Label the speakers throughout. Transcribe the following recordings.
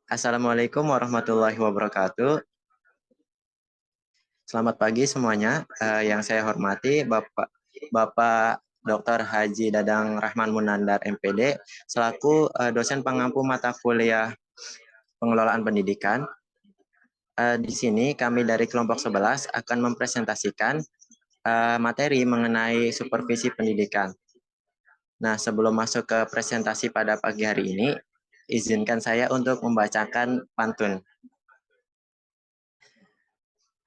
Speaker 1: Assalamualaikum warahmatullahi wabarakatuh. Selamat pagi semuanya. Yang saya hormati Bapak Dr. Haji Dadang Rahman Munandar MPD selaku dosen pengampu mata kuliah Pengelolaan Pendidikan. Di sini kami dari kelompok 11 akan mempresentasikan materi mengenai supervisi pendidikan. Nah, sebelum masuk ke presentasi pada pagi hari ini, izinkan saya untuk membacakan pantun.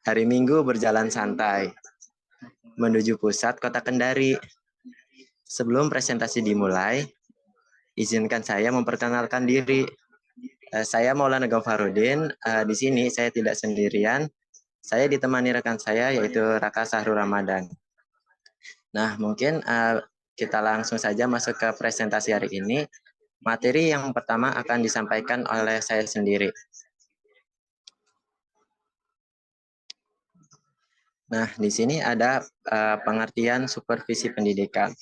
Speaker 1: Hari Minggu berjalan santai menuju pusat kota Kendari. Sebelum presentasi dimulai, izinkan saya memperkenalkan diri. Saya Maulana Gaufarudin. Di sini saya tidak sendirian. Saya ditemani rekan saya yaitu Raka Sahrul Ramadan. Nah, mungkin kita langsung saja masuk ke presentasi hari ini. Materi yang pertama akan disampaikan oleh saya sendiri. Nah, di sini ada pengertian supervisi pendidikan.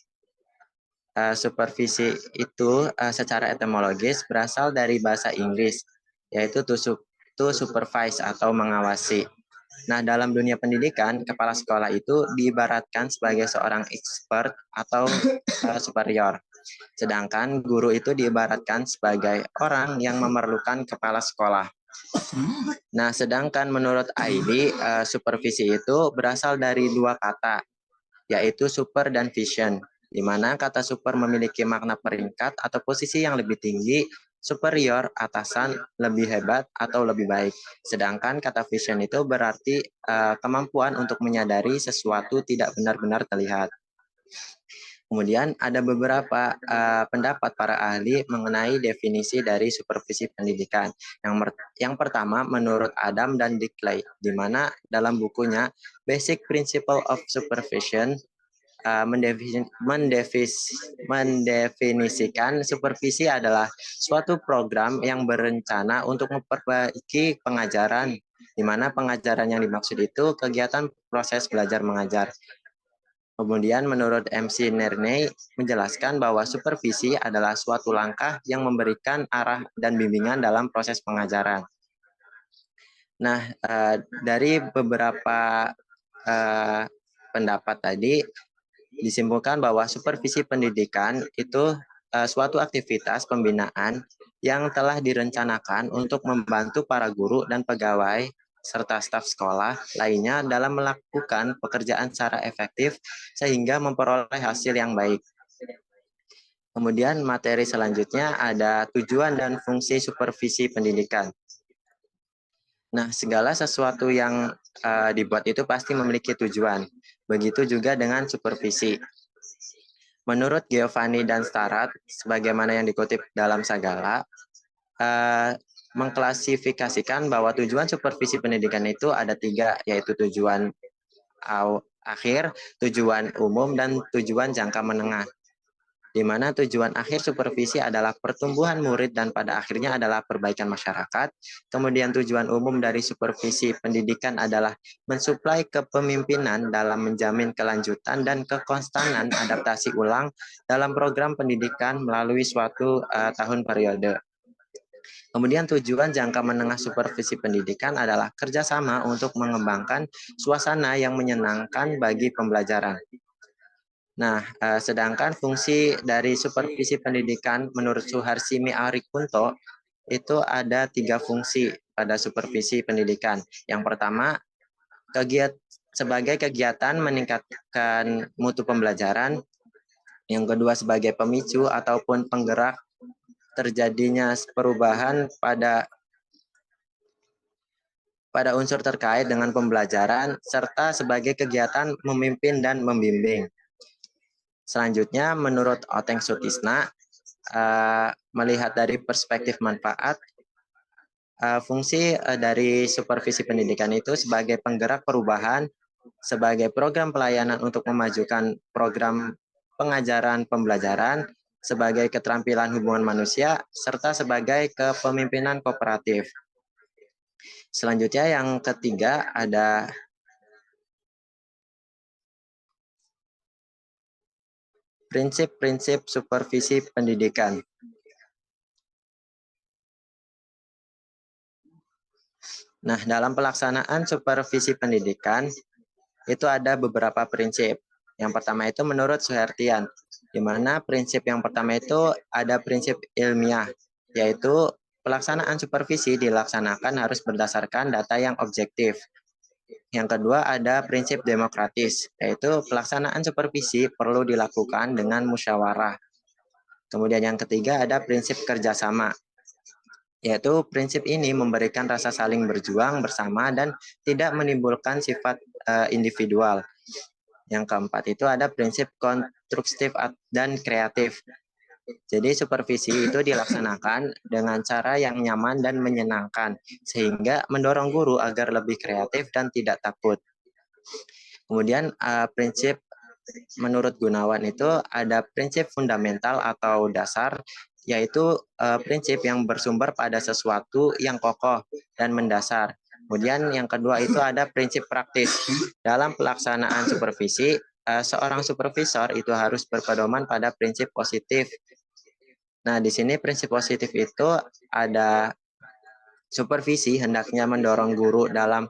Speaker 1: Supervisi itu secara etimologis berasal dari bahasa Inggris, yaitu to supervise atau mengawasi. Nah, dalam dunia pendidikan, kepala sekolah itu diibaratkan sebagai seorang expert atau superior. Sedangkan guru itu diibaratkan sebagai orang yang memerlukan kepala sekolah. Nah, sedangkan menurut ID, supervisi itu berasal dari dua kata, yaitu super dan vision, di mana kata super memiliki makna peringkat atau posisi yang lebih tinggi, superior, atasan, lebih hebat, atau lebih baik. Sedangkan kata vision itu berarti kemampuan untuk menyadari sesuatu tidak benar-benar terlihat. Kemudian ada beberapa pendapat para ahli mengenai definisi dari supervisi pendidikan. Yang pertama menurut Adam dan Dickley, di mana dalam bukunya Basic Principle of Supervision mendefinisikan supervisi adalah suatu program yang berencana untuk memperbaiki pengajaran, di mana pengajaran yang dimaksud itu kegiatan proses belajar mengajar. Kemudian menurut MC Nerney menjelaskan bahwa supervisi adalah suatu langkah yang memberikan arah dan bimbingan dalam proses pengajaran. Nah, dari beberapa pendapat tadi disimpulkan bahwa supervisi pendidikan itu suatu aktivitas pembinaan yang telah direncanakan untuk membantu para guru dan pegawai serta staf sekolah lainnya dalam melakukan pekerjaan secara efektif sehingga memperoleh hasil yang baik. Kemudian materi selanjutnya ada tujuan dan fungsi supervisi pendidikan. Nah, segala sesuatu yang dibuat itu pasti memiliki tujuan. Begitu juga dengan supervisi. Menurut Giovanni dan Starat, sebagaimana yang dikutip dalam Sagala, mengklasifikasikan bahwa tujuan supervisi pendidikan itu ada tiga, yaitu tujuan akhir, tujuan umum, dan tujuan jangka menengah. Di mana tujuan akhir supervisi adalah pertumbuhan murid dan pada akhirnya adalah perbaikan masyarakat. Kemudian tujuan umum dari supervisi pendidikan adalah mensuplai kepemimpinan dalam menjamin kelanjutan dan kekonstanan adaptasi ulang dalam program pendidikan melalui suatu tahun periode. Kemudian tujuan jangka menengah supervisi pendidikan adalah kerjasama untuk mengembangkan suasana yang menyenangkan bagi pembelajaran. Nah, sedangkan fungsi dari supervisi pendidikan menurut Suharsimi Arikunto itu ada tiga fungsi pada supervisi pendidikan. Yang pertama, sebagai kegiatan meningkatkan mutu pembelajaran. Yang kedua, sebagai pemicu ataupun penggerak terjadinya perubahan pada unsur terkait dengan pembelajaran, serta sebagai kegiatan memimpin dan membimbing. Selanjutnya, menurut Oteng Sutisna, melihat dari perspektif manfaat, fungsi dari supervisi pendidikan itu sebagai penggerak perubahan, sebagai program pelayanan untuk memajukan program pengajaran pembelajaran, sebagai keterampilan hubungan manusia, serta sebagai kepemimpinan kooperatif. Selanjutnya yang ketiga ada prinsip-prinsip supervisi pendidikan. Nah, dalam pelaksanaan supervisi pendidikan, itu ada beberapa prinsip. Yang pertama itu menurut Suhertian, di mana prinsip yang pertama itu ada prinsip ilmiah, yaitu pelaksanaan supervisi dilaksanakan harus berdasarkan data yang objektif. Yang kedua ada prinsip demokratis, yaitu pelaksanaan supervisi perlu dilakukan dengan musyawarah. Kemudian yang ketiga ada prinsip kerjasama, yaitu prinsip ini memberikan rasa saling berjuang bersama dan tidak menimbulkan sifat individual. Yang keempat itu ada prinsip konstruktif dan kreatif. Jadi supervisi itu dilaksanakan dengan cara yang nyaman dan menyenangkan, sehingga mendorong guru agar lebih kreatif dan tidak takut. Kemudian prinsip menurut Gunawan itu ada prinsip fundamental atau dasar, yaitu prinsip yang bersumber pada sesuatu yang kokoh dan mendasar. Kemudian yang kedua itu ada prinsip praktis. Dalam pelaksanaan supervisi, seorang supervisor itu harus berpedoman pada prinsip positif. Nah, di sini prinsip positif itu ada supervisi hendaknya mendorong guru dalam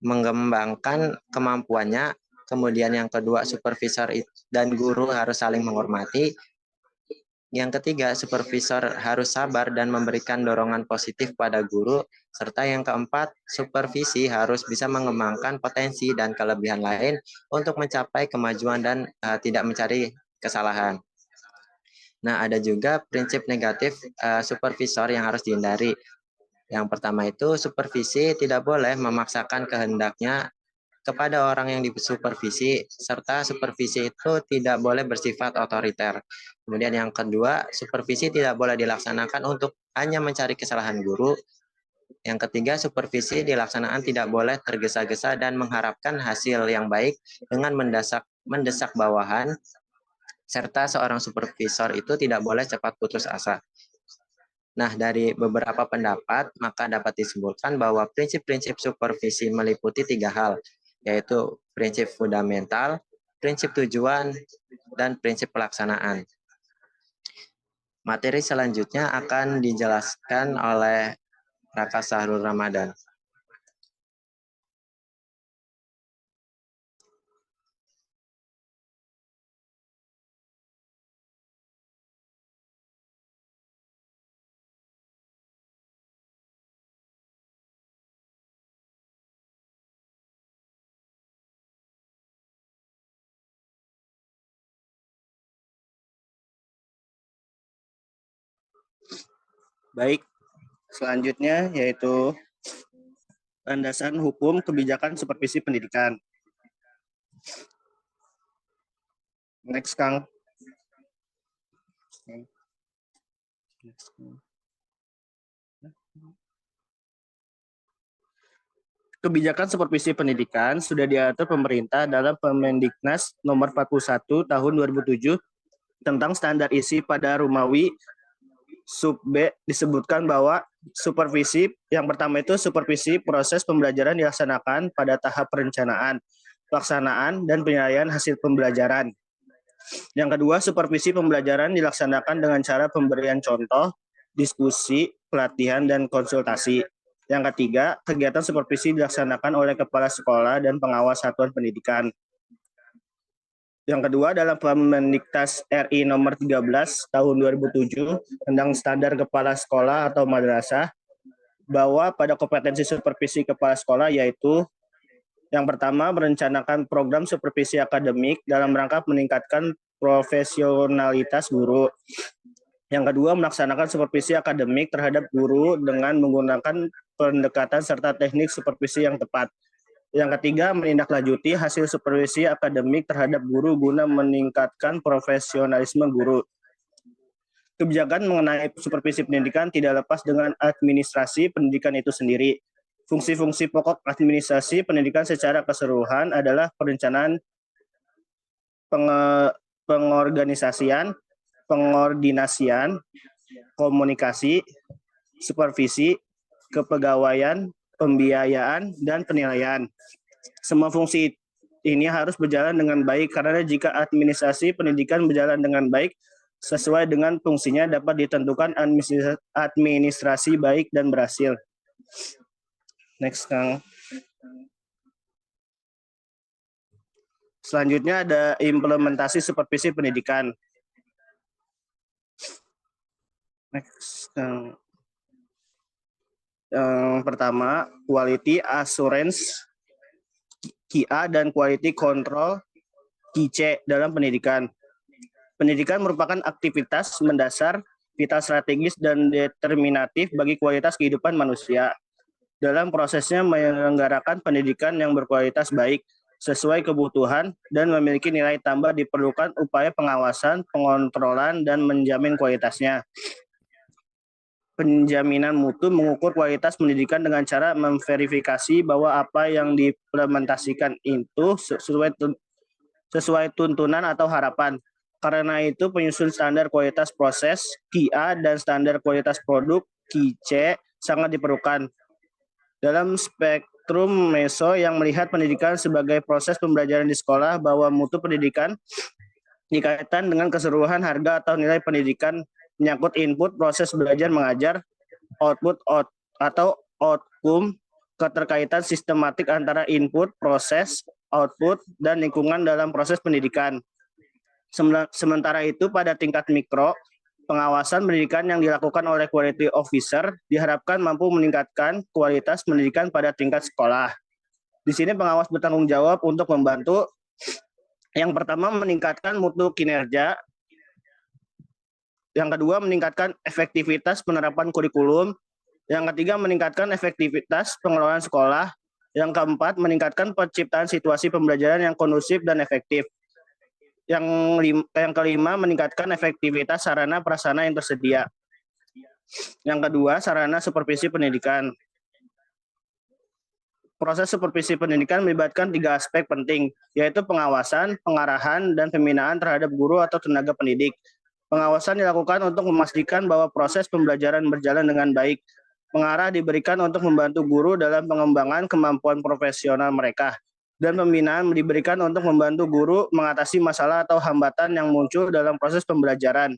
Speaker 1: mengembangkan kemampuannya. Kemudian yang kedua, supervisor dan guru harus saling menghormati. Yang ketiga, supervisor harus sabar dan memberikan dorongan positif pada guru. Serta yang keempat, supervisi harus bisa mengembangkan potensi dan kelebihan lain untuk mencapai kemajuan dan tidak mencari kesalahan. Nah, ada juga prinsip negatif supervisor yang harus dihindari. Yang pertama itu supervisi tidak boleh memaksakan kehendaknya kepada orang yang disupervisi, serta supervisi itu tidak boleh bersifat otoriter. Kemudian yang kedua, supervisi tidak boleh dilaksanakan untuk hanya mencari kesalahan guru. Yang ketiga, supervisi dilaksanakan tidak boleh tergesa-gesa dan mengharapkan hasil yang baik dengan mendesak bawahan, serta seorang supervisor itu tidak boleh cepat putus asa. Nah, dari beberapa pendapat, maka dapat disimpulkan bahwa prinsip-prinsip supervisi meliputi 3 hal, yaitu prinsip fundamental, prinsip tujuan, dan prinsip pelaksanaan. Materi selanjutnya akan dijelaskan oleh Raka Sahrul Ramadan.
Speaker 2: Baik, selanjutnya yaitu landasan hukum kebijakan supervisi pendidikan. Next, Kang. Kebijakan supervisi pendidikan sudah diatur pemerintah dalam Permendiknas nomor 41 tahun 2007 tentang standar isi pada Rumawi. Sub B disebutkan bahwa supervisi yang pertama itu supervisi proses pembelajaran dilaksanakan pada tahap perencanaan, pelaksanaan, dan penilaian hasil pembelajaran. Yang kedua, supervisi pembelajaran dilaksanakan dengan cara pemberian contoh, diskusi, pelatihan, dan konsultasi. Yang ketiga, kegiatan supervisi dilaksanakan oleh kepala sekolah dan pengawas satuan pendidikan. Yang kedua, dalam Permendiknas RI nomor 13 tahun 2007 tentang standar kepala sekolah atau madrasah, bahwa pada kompetensi supervisi kepala sekolah yaitu yang pertama, merencanakan program supervisi akademik dalam rangka meningkatkan profesionalitas guru. Yang kedua, melaksanakan supervisi akademik terhadap guru dengan menggunakan pendekatan serta teknik supervisi yang tepat. Yang ketiga, menindaklanjuti hasil supervisi akademik terhadap guru guna meningkatkan profesionalisme guru. Kebijakan mengenai supervisi pendidikan tidak lepas dengan administrasi pendidikan itu sendiri. Fungsi-fungsi pokok administrasi pendidikan secara keseluruhan adalah perencanaan, pengorganisasian, pengordinasian, komunikasi, supervisi, kepegawaian, pembiayaan, dan penilaian. Semua fungsi ini harus berjalan dengan baik karena jika administrasi pendidikan berjalan dengan baik sesuai dengan fungsinya dapat ditentukan administrasi baik dan berhasil. Next, Kang. Selanjutnya ada implementasi supervisi pendidikan. Next, Kang. Yang pertama, quality assurance QA dan quality control QC dalam pendidikan. Pendidikan merupakan aktivitas mendasar, vital strategis, dan determinatif bagi kualitas kehidupan manusia. Dalam prosesnya menyelenggarakan pendidikan yang berkualitas baik, sesuai kebutuhan, dan memiliki nilai tambah diperlukan upaya pengawasan, pengontrolan, dan menjamin kualitasnya. Penjaminan mutu mengukur kualitas pendidikan dengan cara memverifikasi bahwa apa yang diimplementasikan itu sesuai tuntunan atau harapan. Karena itu penyusun standar kualitas proses QA dan standar kualitas produk QC sangat diperlukan. Dalam spektrum MESO yang melihat pendidikan sebagai proses pembelajaran di sekolah, bahwa mutu pendidikan dikaitkan dengan keseluruhan harga atau nilai pendidikan, menyangkut input proses belajar mengajar, output atau outcome, keterkaitan sistematik antara input, proses, output, dan lingkungan dalam proses pendidikan. Sementara itu pada tingkat mikro, pengawasan pendidikan yang dilakukan oleh quality officer diharapkan mampu meningkatkan kualitas pendidikan pada tingkat sekolah. Di sini pengawas bertanggung jawab untuk membantu yang pertama meningkatkan mutu kinerja, yang kedua meningkatkan efektivitas penerapan kurikulum, yang ketiga meningkatkan efektivitas pengelolaan sekolah, yang keempat meningkatkan penciptaan situasi pembelajaran yang kondusif dan efektif. Yang kelima, meningkatkan efektivitas sarana prasarana yang tersedia. Yang kedua, sarana supervisi pendidikan. Proses supervisi pendidikan melibatkan 3 aspek penting, yaitu pengawasan, pengarahan, dan pembinaan terhadap guru atau tenaga pendidik. Pengawasan dilakukan untuk memastikan bahwa proses pembelajaran berjalan dengan baik. Pengarah diberikan untuk membantu guru dalam pengembangan kemampuan profesional mereka. Dan pembinaan diberikan untuk membantu guru mengatasi masalah atau hambatan yang muncul dalam proses pembelajaran.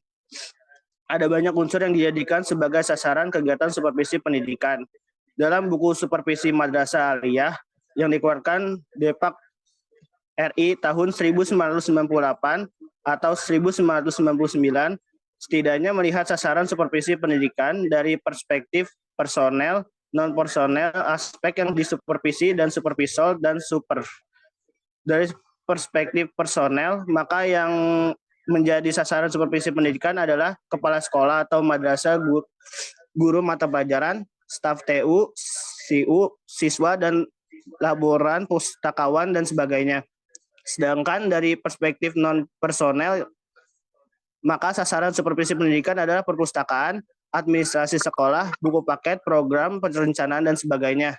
Speaker 2: Ada banyak unsur yang dijadikan sebagai sasaran kegiatan supervisi pendidikan. Dalam buku Supervisi Madrasah Aliyah yang dikeluarkan Depak RI tahun 1998 atau 1999, setidaknya melihat sasaran supervisi pendidikan dari perspektif personel, non-personel, aspek yang disupervisi dan supervisor dan super. Dari perspektif personel, maka yang menjadi sasaran supervisi pendidikan adalah kepala sekolah atau madrasah, guru mata pelajaran, staf TU, CU, siswa, dan laboran, pustakawan, dan sebagainya. Sedangkan dari perspektif non-personel, maka sasaran supervisi pendidikan adalah perpustakaan, administrasi sekolah, buku paket, program, perencanaan, dan sebagainya.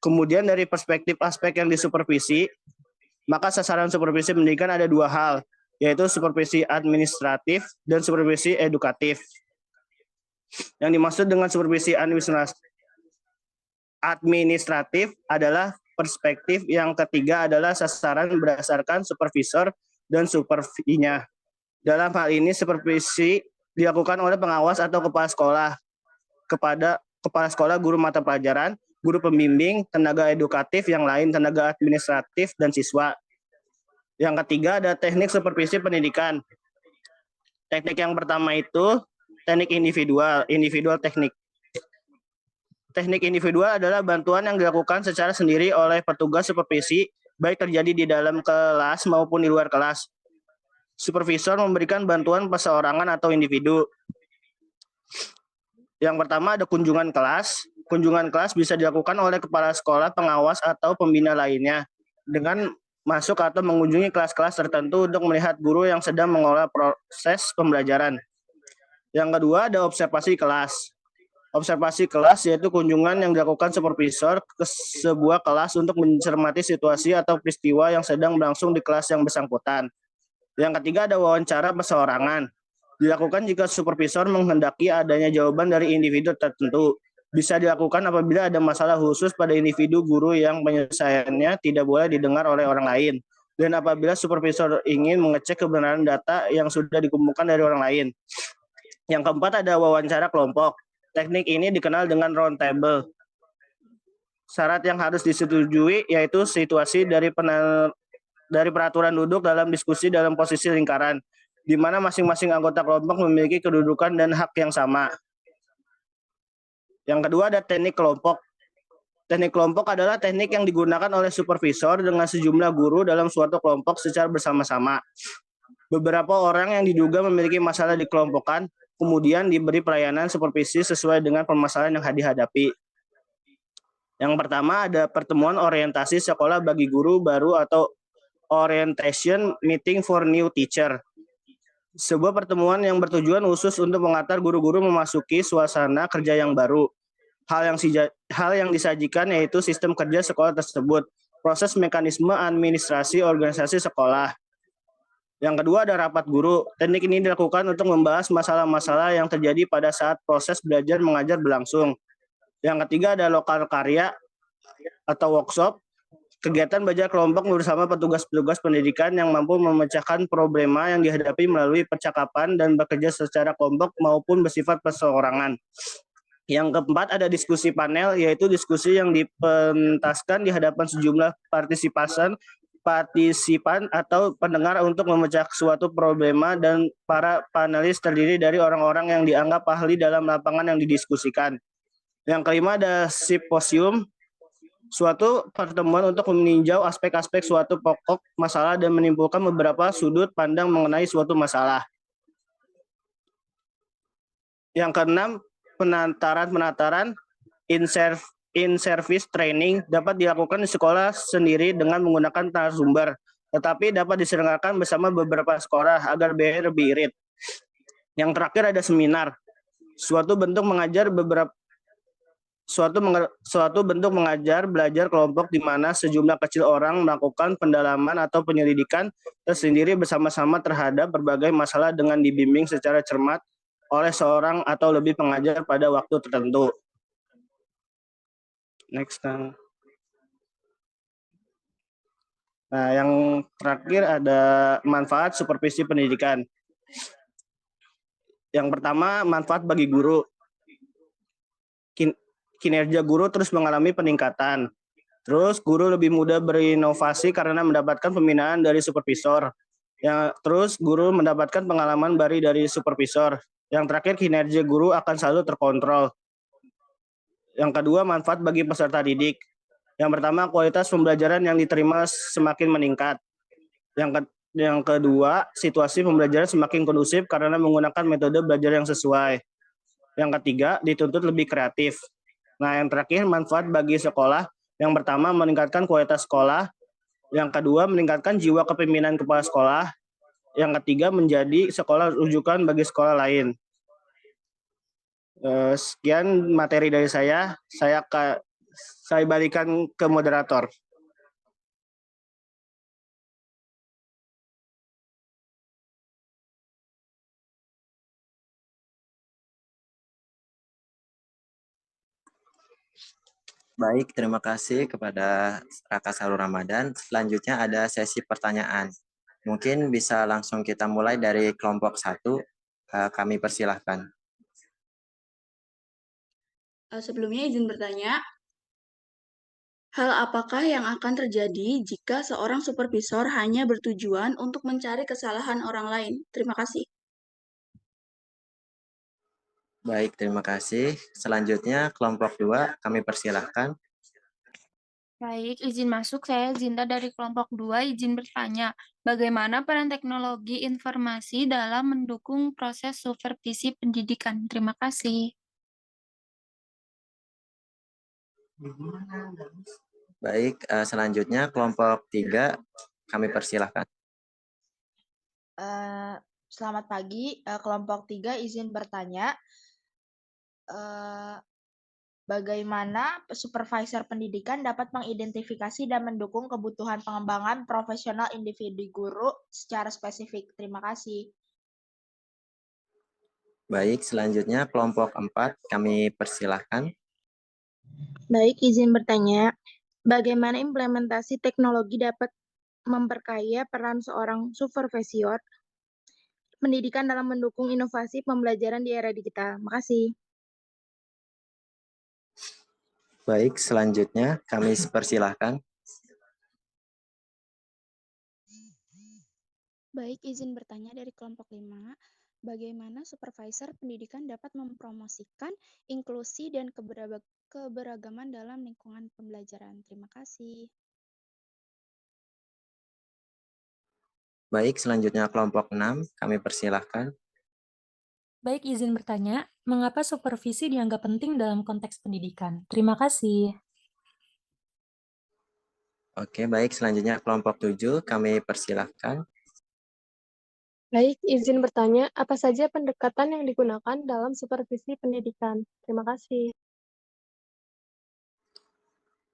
Speaker 2: Kemudian dari perspektif aspek yang disupervisi, maka sasaran supervisi pendidikan ada 2 hal, yaitu supervisi administratif dan supervisi edukatif. Yang dimaksud dengan supervisi administratif adalah perspektif yang ketiga adalah sasaran berdasarkan supervisor dan supervinya. Dalam hal ini supervisi dilakukan oleh pengawas atau kepala sekolah kepada kepala sekolah, guru mata pelajaran, guru pembimbing, tenaga edukatif yang lain, tenaga administratif, dan siswa. Yang ketiga ada teknik supervisi pendidikan. Teknik yang pertama itu teknik individual teknik. Teknik individual adalah bantuan yang dilakukan secara sendiri oleh petugas supervisi, baik terjadi di dalam kelas maupun di luar kelas. Supervisor memberikan bantuan perseorangan atau individu. Yang pertama ada kunjungan kelas. Kunjungan kelas bisa dilakukan oleh kepala sekolah, pengawas, atau pembina lainnya dengan masuk atau mengunjungi kelas-kelas tertentu untuk melihat guru yang sedang mengelola proses pembelajaran. Yang kedua ada observasi kelas. Observasi kelas yaitu kunjungan yang dilakukan supervisor ke sebuah kelas untuk mencermati situasi atau peristiwa yang sedang berlangsung di kelas yang bersangkutan. Yang ketiga ada wawancara perseorangan. Dilakukan jika supervisor menghendaki adanya jawaban dari individu tertentu. Bisa dilakukan apabila ada masalah khusus pada individu guru yang penyelesaiannya tidak boleh didengar oleh orang lain. Dan apabila supervisor ingin mengecek kebenaran data yang sudah dikumpulkan dari orang lain. Yang keempat ada wawancara kelompok. Teknik ini dikenal dengan round table. syarat yang harus disetujui yaitu situasi dari peraturan duduk dalam diskusi dalam posisi lingkaran, di mana masing-masing anggota kelompok memiliki kedudukan dan hak yang sama. Yang kedua ada teknik kelompok. Teknik kelompok adalah teknik yang digunakan oleh supervisor dengan sejumlah guru dalam suatu kelompok secara bersama-sama. Beberapa orang yang diduga memiliki masalah dikelompokkan, kemudian diberi pelayanan supervisi sesuai dengan permasalahan yang dihadapi. Yang pertama ada pertemuan orientasi sekolah bagi guru baru atau orientation meeting for new teacher. Sebuah pertemuan yang bertujuan khusus untuk mengantar guru-guru memasuki suasana kerja yang baru. Hal yang disajikan yaitu sistem kerja sekolah tersebut, proses mekanisme administrasi organisasi sekolah. Yang kedua ada rapat guru. Teknik ini dilakukan untuk membahas masalah-masalah yang terjadi pada saat proses belajar mengajar berlangsung. Yang ketiga ada lokal karya atau workshop. Kegiatan belajar kelompok bersama petugas-petugas pendidikan yang mampu memecahkan problema yang dihadapi melalui percakapan dan bekerja secara kelompok maupun bersifat perseorangan. Yang keempat ada diskusi panel, yaitu diskusi yang dipentaskan di hadapan sejumlah partisipan atau pendengar untuk memecah suatu problema, dan para panelis terdiri dari orang-orang yang dianggap ahli dalam lapangan yang didiskusikan. Yang kelima ada simposium, suatu pertemuan untuk meninjau aspek-aspek suatu pokok masalah dan menimbulkan beberapa sudut pandang mengenai suatu masalah. Yang keenam, penataran in-service training dapat dilakukan di sekolah sendiri dengan menggunakan narasumber, tetapi dapat diselenggarakan bersama beberapa sekolah agar biaya lebih irit. Yang terakhir ada seminar, suatu bentuk mengajar belajar kelompok di mana sejumlah kecil orang melakukan pendalaman atau penyelidikan tersendiri bersama-sama terhadap berbagai masalah dengan dibimbing secara cermat oleh seorang atau lebih pengajar pada waktu tertentu. Next. Nah, yang terakhir ada manfaat supervisi pendidikan. Yang pertama, manfaat bagi guru. Kinerja guru terus mengalami peningkatan. Terus guru lebih mudah berinovasi karena mendapatkan pembinaan dari supervisor. Terus guru mendapatkan pengalaman baru dari supervisor. Yang terakhir, kinerja guru akan selalu terkontrol. Yang kedua, manfaat bagi peserta didik. Yang pertama, kualitas pembelajaran yang diterima semakin meningkat. Yang kedua, situasi pembelajaran semakin kondusif karena menggunakan metode belajar yang sesuai. Yang ketiga, dituntut lebih kreatif. Nah, yang terakhir, manfaat bagi sekolah. Yang pertama, meningkatkan kualitas sekolah. Yang kedua, meningkatkan jiwa kepemimpinan kepala sekolah. Yang ketiga, menjadi sekolah rujukan bagi sekolah lain. Sekian materi dari saya. Saya balikan ke moderator.
Speaker 1: Baik, terima kasih kepada Raka Sarul Ramadan. Selanjutnya ada sesi pertanyaan. Mungkin bisa langsung kita mulai dari kelompok 1. Kami persilahkan.
Speaker 3: Sebelumnya izin bertanya, hal apakah yang akan terjadi jika seorang supervisor hanya bertujuan untuk mencari kesalahan orang lain? Terima kasih.
Speaker 1: Baik, terima kasih. Selanjutnya kelompok 2, kami persilahkan.
Speaker 4: Baik, izin masuk. Saya Zinta dari kelompok 2, izin bertanya. Bagaimana peran teknologi informasi dalam mendukung proses supervisi pendidikan? Terima kasih.
Speaker 1: Baik, selanjutnya kelompok 3, kami persilahkan.
Speaker 5: Selamat pagi, kelompok 3 izin bertanya. Bagaimana supervisor pendidikan dapat mengidentifikasi dan mendukung kebutuhan pengembangan profesional individu guru secara spesifik? Terima kasih.
Speaker 1: Baik, selanjutnya kelompok 4, kami persilahkan.
Speaker 6: Baik, izin bertanya. Bagaimana implementasi teknologi dapat memperkaya peran seorang supervisor pendidikan dalam mendukung inovasi pembelajaran di era digital? Makasih.
Speaker 1: Baik, selanjutnya kami persilahkan.
Speaker 7: Baik, izin bertanya dari kelompok 5. Bagaimana supervisor pendidikan dapat mempromosikan inklusi dan keberagaman dalam lingkungan pembelajaran? Terima kasih.
Speaker 1: Baik, selanjutnya kelompok 6, kami persilahkan.
Speaker 8: Baik, izin bertanya, mengapa supervisi dianggap penting dalam konteks pendidikan? Terima kasih.
Speaker 1: Oke, baik, selanjutnya kelompok 7, kami persilahkan.
Speaker 9: Baik, izin bertanya, apa saja pendekatan yang digunakan dalam supervisi pendidikan? Terima kasih.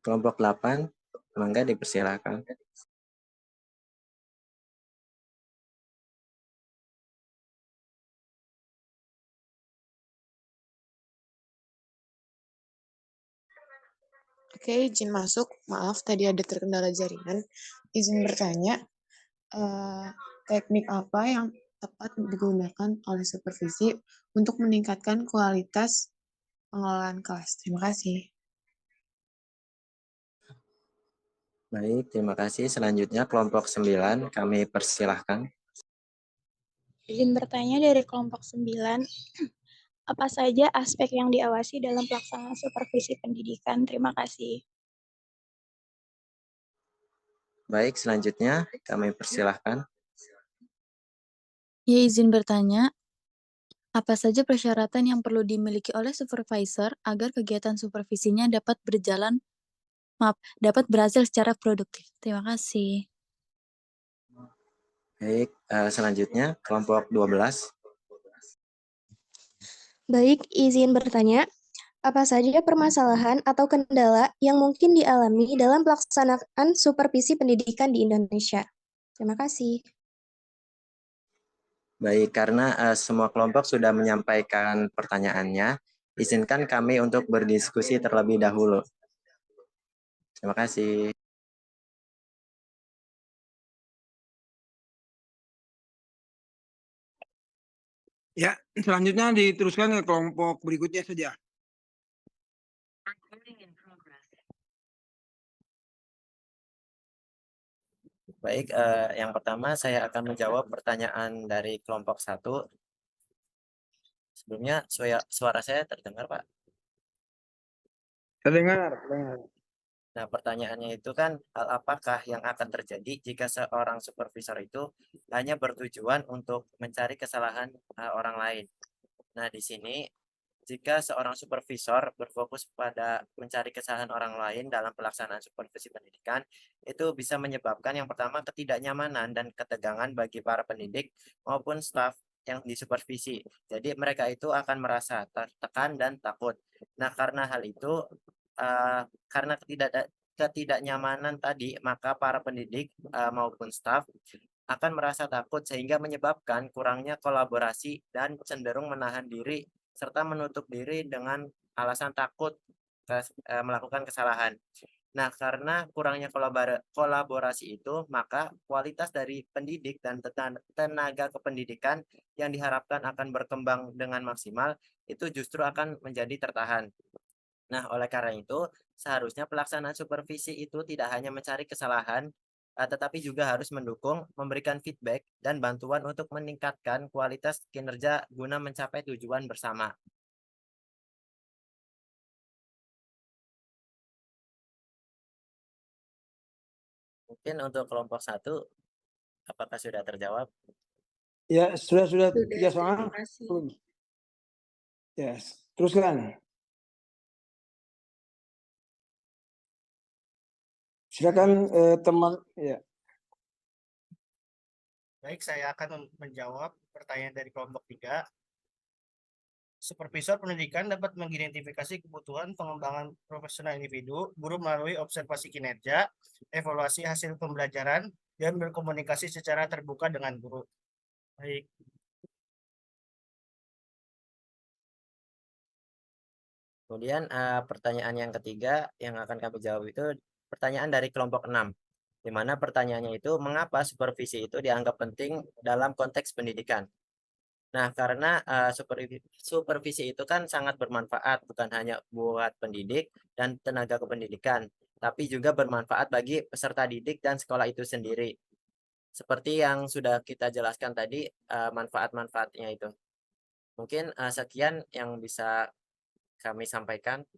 Speaker 1: Kelompok 8, mangga dipersilakan.
Speaker 10: Oke, izin masuk. Maaf, tadi ada terkendala jaringan. Izin bertanya, teknik apa yang tepat digunakan oleh supervisi untuk meningkatkan kualitas pengelolaan kelas? Terima kasih.
Speaker 1: Baik, terima kasih. Selanjutnya kelompok 9, kami persilahkan.
Speaker 7: Izin bertanya dari kelompok 9. Apa saja aspek yang diawasi dalam pelaksanaan supervisi pendidikan? Terima kasih.
Speaker 1: Baik, selanjutnya kami persilahkan.
Speaker 11: Ya, izin bertanya, apa saja persyaratan yang perlu dimiliki oleh supervisor agar kegiatan supervisinya dapat berhasil secara produktif? Terima kasih.
Speaker 1: Baik, selanjutnya kelompok 12.
Speaker 9: Baik, izin bertanya, apa saja permasalahan atau kendala yang mungkin dialami dalam pelaksanaan supervisi pendidikan di Indonesia? Terima kasih.
Speaker 1: Baik, karena semua kelompok sudah menyampaikan pertanyaannya, izinkan kami untuk berdiskusi terlebih dahulu. Terima kasih.
Speaker 12: Ya, selanjutnya diteruskan ke kelompok berikutnya saja.
Speaker 1: Baik, yang pertama saya akan menjawab pertanyaan dari kelompok 1. Sebelumnya suara saya terdengar, Pak?
Speaker 12: Terdengar.
Speaker 1: Nah, pertanyaannya itu kan, hal apakah yang akan terjadi jika seorang supervisor itu hanya bertujuan untuk mencari kesalahan orang lain? Nah, di sini jika seorang supervisor berfokus pada mencari kesalahan orang lain dalam pelaksanaan supervisi pendidikan, itu bisa menyebabkan yang pertama ketidaknyamanan dan ketegangan bagi para pendidik maupun staf yang disupervisi. Jadi mereka itu akan merasa tertekan dan takut. Nah, karena hal itu, karena ketidaknyamanan tadi, maka para pendidik maupun staf akan merasa takut sehingga menyebabkan kurangnya kolaborasi dan cenderung menahan diri serta menutup diri dengan alasan takut melakukan kesalahan. Nah, karena kurangnya kolaborasi itu, maka kualitas dari pendidik dan tenaga kependidikan yang diharapkan akan berkembang dengan maksimal itu justru akan menjadi tertahan. Nah, oleh karena itu, seharusnya pelaksanaan supervisi itu tidak hanya mencari kesalahan, tetapi juga harus mendukung, memberikan feedback, dan bantuan untuk meningkatkan kualitas kinerja guna mencapai tujuan bersama. Mungkin untuk kelompok 1, apakah sudah terjawab?
Speaker 12: Ya, sudah 3 soal.
Speaker 7: Terima kasih.
Speaker 12: Yes, teruskan. Silakan teman. Ya.
Speaker 2: Baik, saya akan menjawab pertanyaan dari kelompok 3. Supervisor pendidikan dapat mengidentifikasi kebutuhan pengembangan profesional individu, guru melalui observasi kinerja, evaluasi hasil pembelajaran, dan berkomunikasi secara terbuka dengan guru. Baik.
Speaker 1: Kemudian pertanyaan yang ketiga yang akan kami jawab itu pertanyaan dari kelompok 6. Di mana pertanyaannya itu, mengapa supervisi itu dianggap penting dalam konteks pendidikan? Nah, karena supervisi itu kan sangat bermanfaat bukan hanya buat pendidik dan tenaga kependidikan, tapi juga bermanfaat bagi peserta didik dan sekolah itu sendiri. Seperti yang sudah kita jelaskan tadi, manfaat-manfaatnya itu. Mungkin sekian yang bisa kami sampaikan.